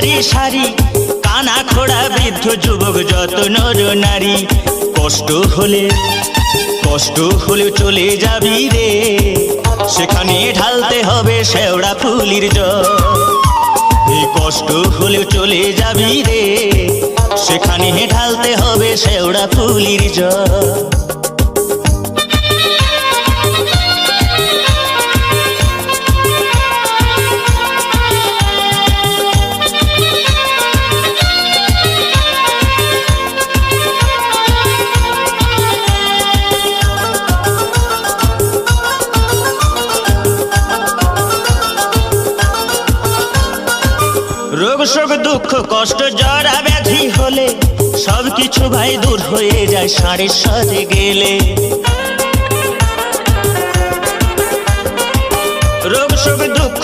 সারি সারি, কানা খোড়া বৃদ্ধ যুবক যত নর নারী। কষ্ট হলে চলে যাবি রে, সেখানে ঢালতে হবে শেওড়া ফুলির জল। এই কষ্ট হলেও চলে যাবি রে, সেখানে ঢালতে হবে শেওড়া ফুলির জল। রোগ শোক দুঃখ কষ্ট জরা ব্যাধি হলে সবকিছু ভাই দূর হয়ে যায় ষাঁড়ের সাথে গেলে। রোগ শোক দুঃখ